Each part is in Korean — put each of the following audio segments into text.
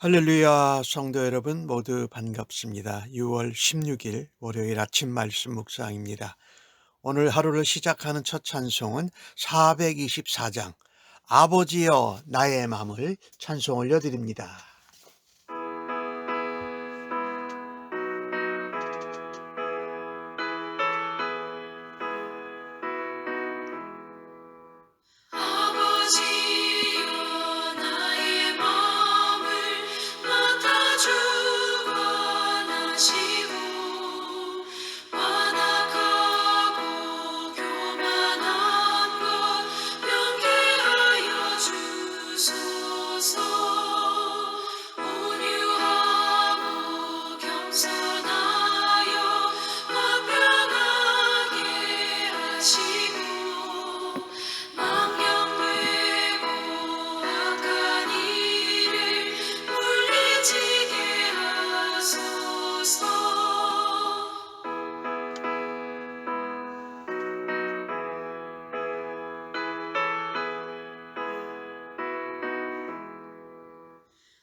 할렐루야, 성도 여러분 모두 반갑습니다. 6월 16일 월요일 아침 말씀 묵상입니다. 오늘 하루를 시작하는 첫 찬송은 424장 아버지여 나의 맘을 찬송 올려드립니다. 아버지여 나의 맘을 맡아주고 원하시고 완악하고 교만한 것 명개하여 주소서. 온유하고 겸손하여 화평하게 하시고 망령되고 악한 일을 물리치게 하소서.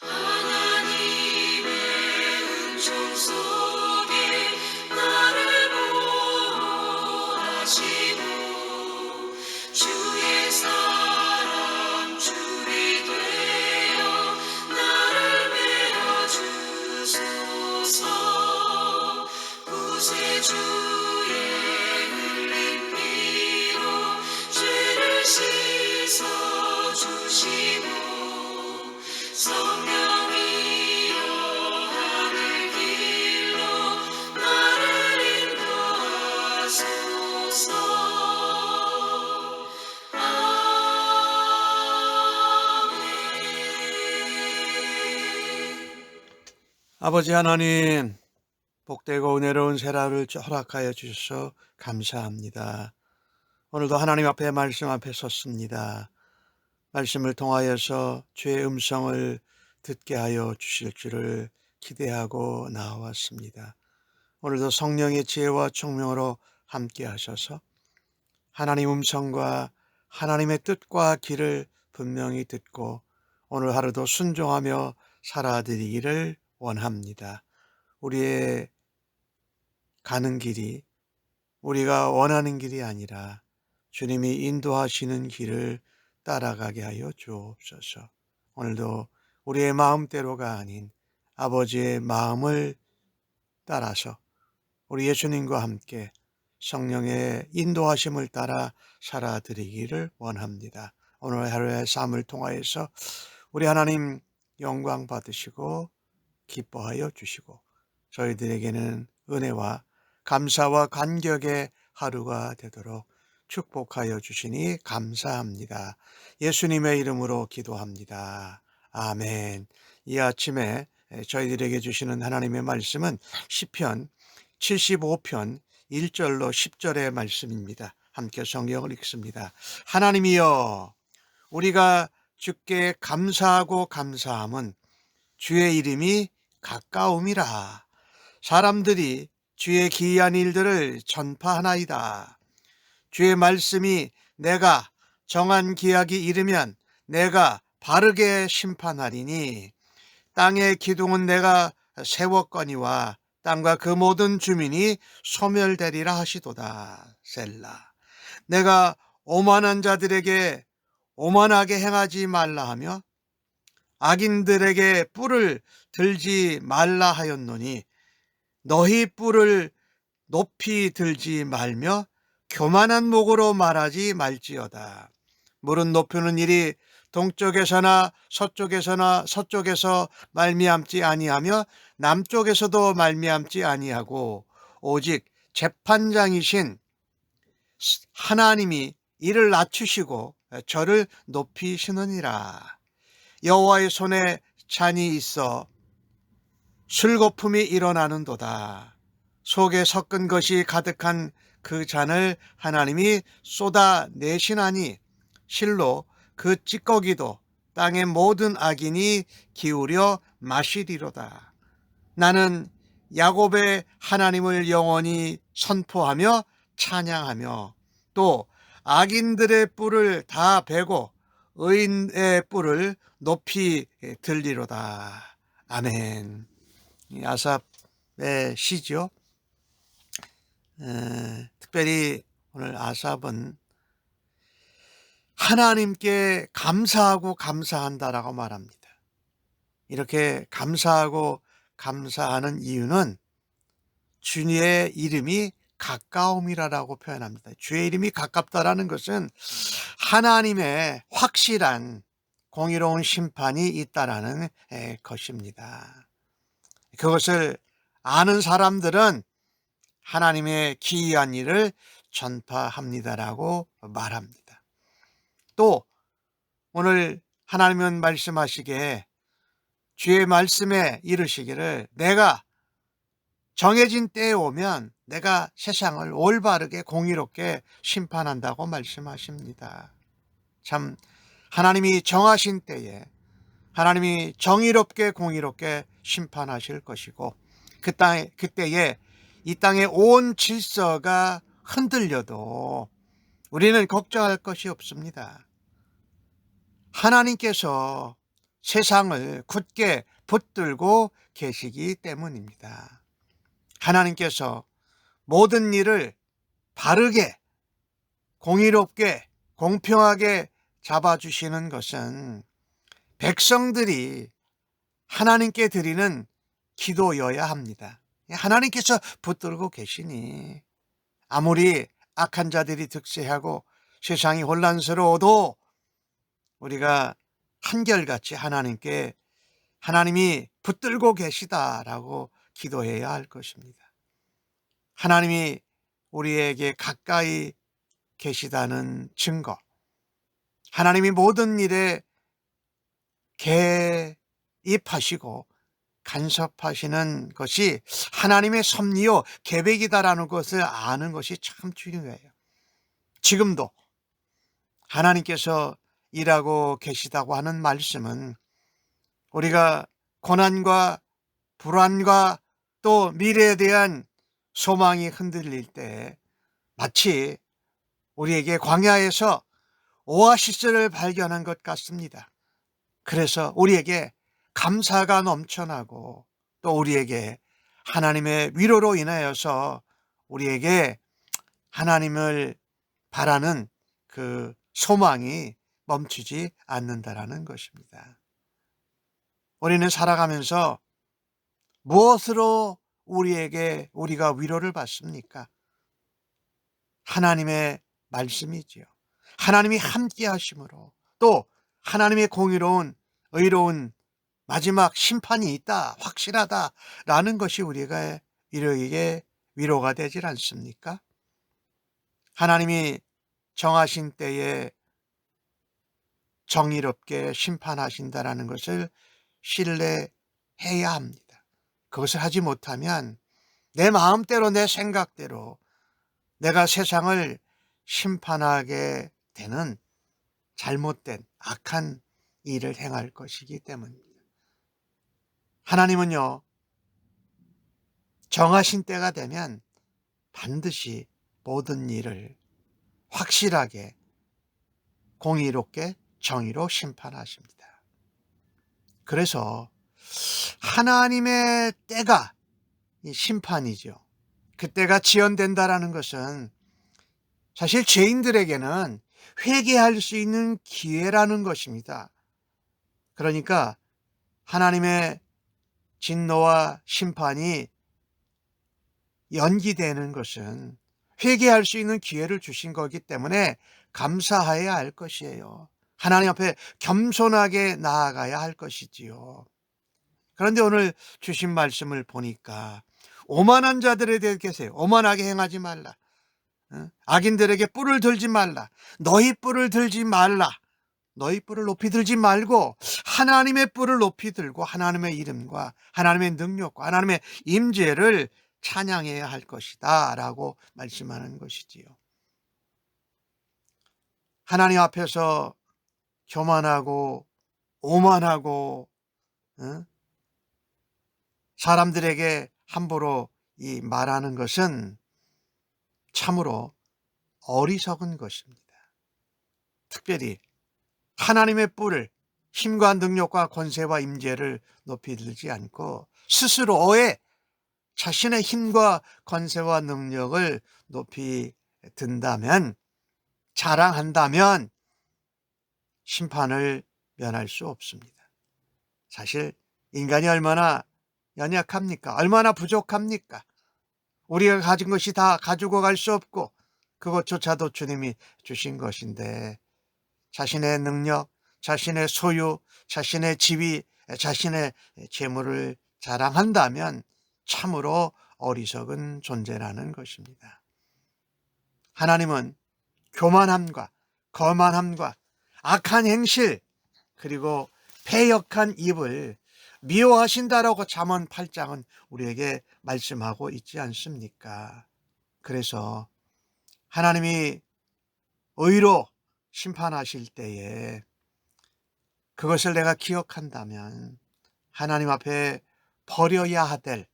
하나님의 은총 속에 나를 보호하시고 주의 사랑 줄이 되어 나를 메어 주소서. 구세주의 흘린 피로 죄를 씻어 주시고 성령이여 하늘 길로 나를 인도하소서. 아버지 하나님, 복되고 은혜로운 새날을 허락하여 주셔서 감사합니다. 오늘도 하나님 앞에 말씀 앞에 섰습니다. 말씀을 통하여서 주의 음성을 듣게 하여 주실 줄을 기대하고 나왔습니다. 오늘도 성령의 지혜와 총명으로 함께 하셔서 하나님 음성과 하나님의 뜻과 길을 분명히 듣고 오늘 하루도 순종하며 살아드리기를 원합니다. 우리의 가는 길이 우리가 원하는 길이 아니라 주님이 인도하시는 길을 따라가게 하여 주옵소서. 오늘도 우리의 마음대로가 아닌 아버지의 마음을 따라서 우리 예수님과 함께 성령의 인도하심을 따라 살아드리기를 원합니다. 오늘 하루의 삶을 통하여서 우리 하나님 영광 받으시고 기뻐하여 주시고 저희들에게는 은혜와 감사와 감격의 하루가 되도록 축복하여 주시니 감사합니다. 예수님의 이름으로 기도합니다. 아멘. 이 아침에 저희들에게 주시는 하나님의 말씀은 시편 75편 1절로 10절의 말씀입니다. 함께 성경을 읽습니다. 하나님이여, 우리가 주께 감사하고 감사함은 주의 이름이 가까움이라. 사람들이 주의 기이한 일들을 전파하나이다. 주의 말씀이 내가 정한 기약이 이르면 내가 바르게 심판하리니 땅의 기둥은 내가 세웠거니와 땅과 그 모든 주민이 소멸되리라 하시도다. 셀라. 내가 오만한 자들에게 오만하게 행하지 말라 하며 악인들에게 뿔을 들지 말라 하였노니 너희 뿔을 높이 들지 말며 교만한 목으로 말하지 말지어다. 물은 높이는 일이 동쪽에서나 서쪽에서나 서쪽에서 말미암지 아니하며 남쪽에서도 말미암지 아니하고 오직 재판장이신 하나님이 이를 낮추시고 저를 높이시느니라. 여호와의 손에 잔이 있어 술거품이 일어나는도다. 속에 섞은 것이 가득한 그 잔을 하나님이 쏟아내시나니 실로 그 찌꺼기도 땅의 모든 악인이 기울여 마시리로다. 나는 야곱의 하나님을 영원히 선포하며 찬양하며 또 악인들의 뿔을 다 베고 의인의 뿔을 높이 들리로다. 아멘. 이 아삽의 시죠. 특별히 오늘 아삽은 하나님께 감사하고 감사한다라고 말합니다. 이렇게 감사하고 감사하는 이유는 주의 이름이 가까움이라고 표현합니다. 주의 이름이 가깝다라는 것은 하나님의 확실한 공의로운 심판이 있다라는 것입니다. 그것을 아는 사람들은 하나님의 기이한 일을 전파합니다라고 말합니다. 또 오늘 하나님은 말씀하시기에 주의 말씀에 이르시기를 내가 정해진 때에 오면 내가 세상을 올바르게 공의롭게 심판한다고 말씀하십니다. 참 하나님이 정하신 때에 하나님이 정의롭게 공의롭게 심판하실 것이고 그때에 이 땅의 온 질서가 흔들려도 우리는 걱정할 것이 없습니다. 하나님께서 세상을 굳게 붙들고 계시기 때문입니다. 하나님께서 모든 일을 바르게 공의롭게 공평하게 잡아주시는 것은 백성들이 하나님께 드리는 기도여야 합니다. 하나님께서 붙들고 계시니 아무리 악한 자들이 득세하고 세상이 혼란스러워도 우리가 한결같이 하나님이 붙들고 계시다라고 기도해야 할 것입니다. 하나님이 우리에게 가까이 계시다는 증거, 하나님이 모든 일에 개입하시고 간섭하시는 것이 하나님의 섭리요 계획이다라는 것을 아는 것이 참 중요해요. 지금도 하나님께서 일하고 계시다고 하는 말씀은 우리가 고난과 불안과 또 미래에 대한 소망이 흔들릴 때 마치 우리에게 광야에서 오아시스를 발견한 것 같습니다. 그래서 우리에게 감사가 넘쳐나고 또 우리에게 하나님의 위로로 인하여서 우리에게 하나님을 바라는 그 소망이 멈추지 않는다라는 것입니다. 우리는 살아가면서 무엇으로 우리가 위로를 받습니까? 하나님의 말씀이지요. 하나님이 함께 하심으로 또 하나님의 공의로운 의로운 마지막 심판이 있다, 확실하다라는 것이 우리에게 위로가 되질 않습니까? 하나님이 정하신 때에 정의롭게 심판하신다라는 것을 신뢰해야 합니다. 그것을 하지 못하면 내 마음대로 내 생각대로 내가 세상을 심판하게 되는 잘못된 악한 일을 행할 것이기 때문입니다. 하나님은요, 정하신 때가 되면 반드시 모든 일을 확실하게 공의롭게 정의로 심판하십니다. 그래서 하나님의 때가 이 심판이죠. 그때가 지연된다라는 것은 사실 죄인들에게는 회개할 수 있는 기회라는 것입니다. 그러니까 하나님의 진노와 심판이 연기되는 것은 회개할 수 있는 기회를 주신 거기 때문에 감사해야 할 것이에요. 하나님 앞에 겸손하게 나아가야 할 것이지요. 그런데 오늘 주신 말씀을 보니까 오만한 자들에 대해 계세요. 오만하게 행하지 말라. 악인들에게 뿔을 들지 말라. 너희 뿔을 들지 말라. 너희 뿔을 높이 들지 말고 하나님의 뿔을 높이 들고 하나님의 이름과 하나님의 능력과 하나님의 임재를 찬양해야 할 것이다 라고 말씀하는 것이지요. 하나님 앞에서 교만하고 오만하고 사람들에게 함부로 말하는 것은 참으로 어리석은 것입니다. 특별히 하나님의 뿔을 힘과 능력과 권세와 임재를 높이 들지 않고 스스로의 자신의 힘과 권세와 능력을 높이 든다면, 자랑한다면 심판을 면할 수 없습니다. 사실 인간이 얼마나 연약합니까? 얼마나 부족합니까? 우리가 가진 것이 다 가지고 갈 수 없고 그것조차도 주님이 주신 것인데, 자신의 능력, 자신의 소유, 자신의 지위, 자신의 재물을 자랑한다면 참으로 어리석은 존재라는 것입니다. 하나님은 교만함과 거만함과 악한 행실, 그리고 패역한 입을 미워하신다라고 잠언 8장은 우리에게 말씀하고 있지 않습니까? 그래서 하나님이 의로 심판하실 때에 그것을 내가 기억한다면 하나님 앞에 버려야 될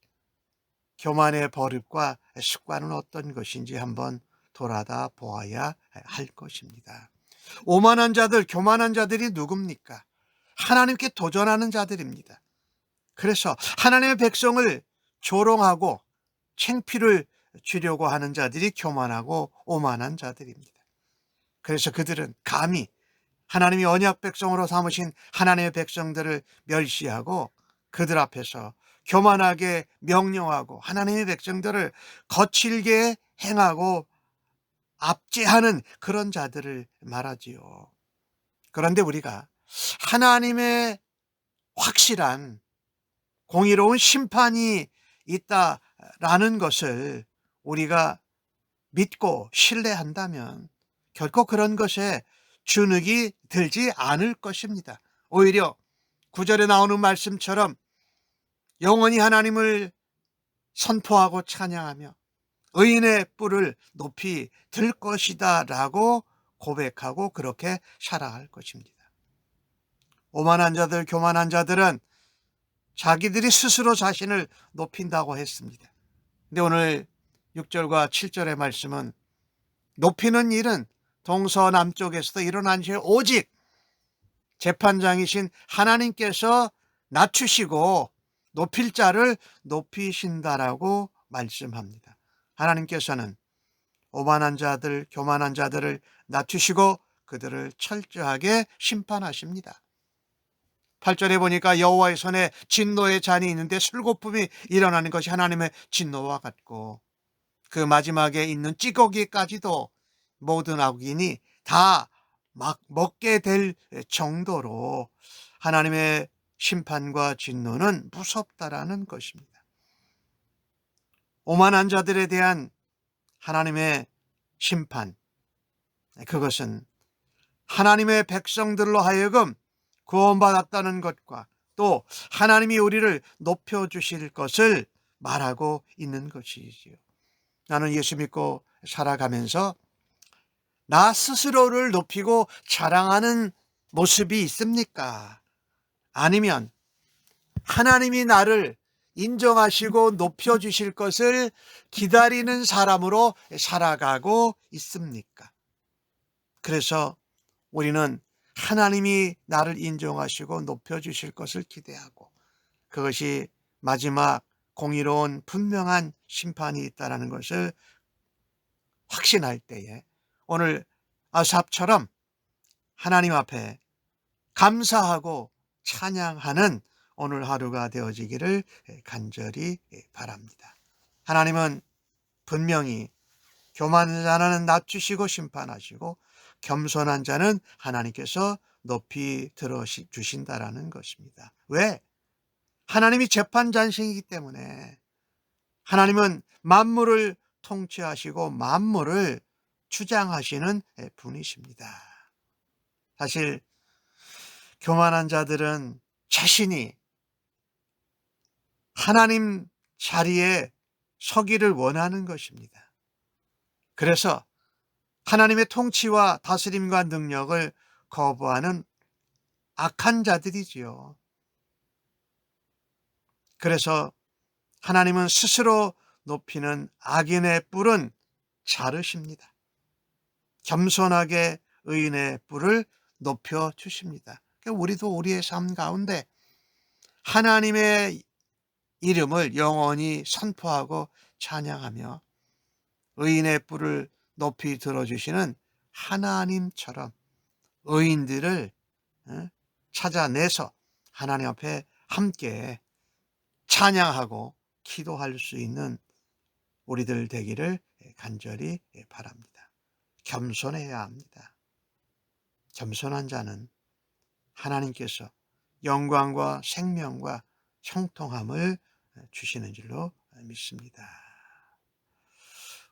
교만의 버릇과 습관은 어떤 것인지 한번 돌아다 보아야 할 것입니다. 오만한 자들, 교만한 자들이 누굽니까? 하나님께 도전하는 자들입니다. 그래서 하나님의 백성을 조롱하고 창피를 주려고 하는 자들이 교만하고 오만한 자들입니다. 그래서 그들은 감히 하나님이 언약 백성으로 삼으신 하나님의 백성들을 멸시하고 그들 앞에서 교만하게 명령하고 하나님의 백성들을 거칠게 행하고 압제하는 그런 자들을 말하지요. 그런데 우리가 하나님의 확실한 공의로운 심판이 있다라는 것을 우리가 믿고 신뢰한다면 결코 그런 것에 주눅이 들지 않을 것입니다. 오히려 9절에 나오는 말씀처럼 영원히 하나님을 선포하고 찬양하며 의인의 뿔을 높이 들 것이다 라고 고백하고 그렇게 살아갈 것입니다. 오만한 자들, 교만한 자들은 자기들이 스스로 자신을 높인다고 했습니다. 근데 오늘 6절과 7절의 말씀은 높이는 일은 동서남쪽에서도 일어난지 오직 재판장이신 하나님께서 낮추시고 높일 자를 높이신다라고 말씀합니다. 하나님께서는 오만한 자들, 교만한 자들을 낮추시고 그들을 철저하게 심판하십니다. 8절에 보니까 여호와의 손에 진노의 잔이 있는데 술거품이 일어나는 것이 하나님의 진노와 같고 그 마지막에 있는 찌꺼기까지도 모든 악인이 다 막 먹게 될 정도로 하나님의 심판과 진노는 무섭다라는 것입니다. 오만한 자들에 대한 하나님의 심판, 그것은 하나님의 백성들로 하여금 구원받았다는 것과 또 하나님이 우리를 높여주실 것을 말하고 있는 것이지요. 나는 예수 믿고 살아가면서 나 스스로를 높이고 자랑하는 모습이 있습니까? 아니면 하나님이 나를 인정하시고 높여주실 것을 기다리는 사람으로 살아가고 있습니까? 그래서 우리는 하나님이 나를 인정하시고 높여주실 것을 기대하고 그것이 마지막 공의로운 분명한 심판이 있다는 것을 확신할 때에 오늘 아삽처럼 하나님 앞에 감사하고 찬양하는 오늘 하루가 되어지기를 간절히 바랍니다. 하나님은 분명히 교만한 자는 낮추시고 심판하시고 겸손한 자는 하나님께서 높이 들어주신다라는 것입니다. 왜? 하나님이 재판장이시기 때문에 하나님은 만물을 통치하시고 만물을 주장하시는 분이십니다. 사실 교만한 자들은 자신이 하나님 자리에 서기를 원하는 것입니다. 그래서 하나님의 통치와 다스림과 능력을 거부하는 악한 자들이지요. 그래서 하나님은 스스로 높이는 악인의 뿔은 자르십니다. 겸손하게 의인의 뿔을 높여주십니다. 우리도 우리의 삶 가운데 하나님의 이름을 영원히 선포하고 찬양하며 의인의 뿔을 높이 들어주시는 하나님처럼 의인들을 찾아내서 하나님 앞에 함께 찬양하고 기도할 수 있는 우리들 되기를 간절히 바랍니다. 겸손해야 합니다. 겸손한 자는 하나님께서 영광과 생명과 형통함을 주시는 줄로 믿습니다.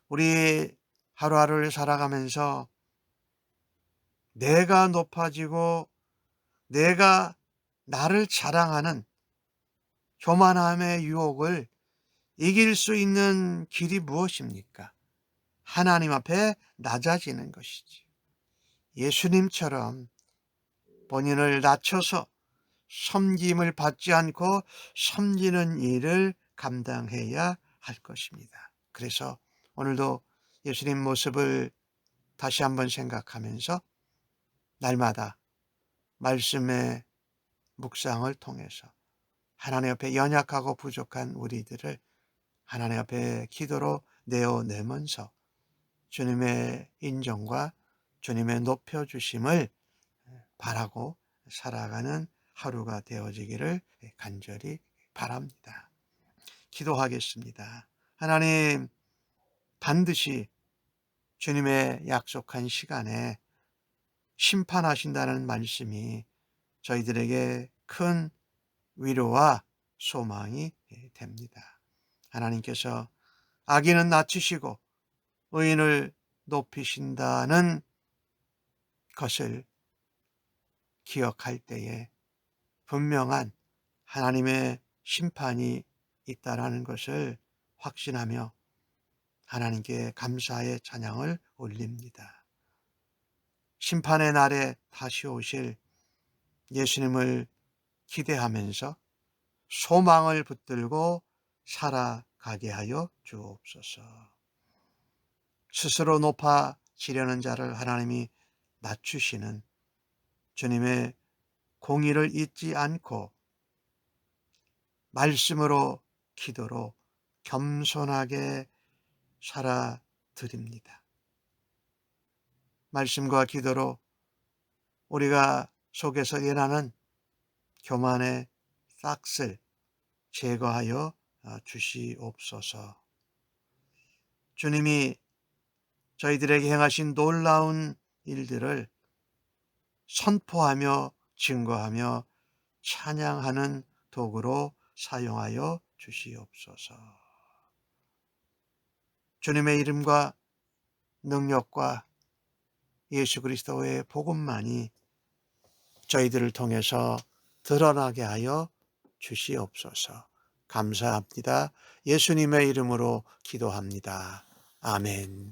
우리 하루하루를 살아가면서 내가 높아지고 내가 나를 자랑하는 교만함의 유혹을 이길 수 있는 길이 무엇입니까? 하나님 앞에 낮아지는 것이지. 예수님처럼 본인을 낮춰서 섬김을 받지 않고 섬기는 일을 감당해야 할 것입니다. 그래서 오늘도 예수님 모습을 다시 한번 생각하면서 날마다 말씀의 묵상을 통해서 하나님 앞에 연약하고 부족한 우리들을 하나님 앞에 기도로 내어내면서 주님의 인정과 주님의 높여주심을 바라고 살아가는 하루가 되어지기를 간절히 바랍니다. 기도하겠습니다. 하나님, 반드시 주님의 약속한 시간에 심판하신다는 말씀이 저희들에게 큰 위로와 소망이 됩니다. 하나님께서 악인은 낮추시고 의인을 높이신다는 것을 기억할 때에 분명한 하나님의 심판이 있다라는 것을 확신하며 하나님께 감사의 찬양을 올립니다. 심판의 날에 다시 오실 예수님을 기대하면서 소망을 붙들고 살아가게 하여 주옵소서. 스스로 높아지려는 자를 하나님이 낮추시는 주님의 공의를 잊지 않고 말씀으로 기도로 겸손하게 살아드립니다. 말씀과 기도로 우리가 속에서 일어나는 교만의 싹을 제거하여 주시옵소서. 주님이 저희들에게 행하신 놀라운 일들을 선포하며 증거하며 찬양하는 도구로 사용하여 주시옵소서. 주님의 이름과 능력과 예수 그리스도의 복음만이 저희들을 통해서 드러나게 하여 주시옵소서. 감사합니다. 예수님의 이름으로 기도합니다. 아멘.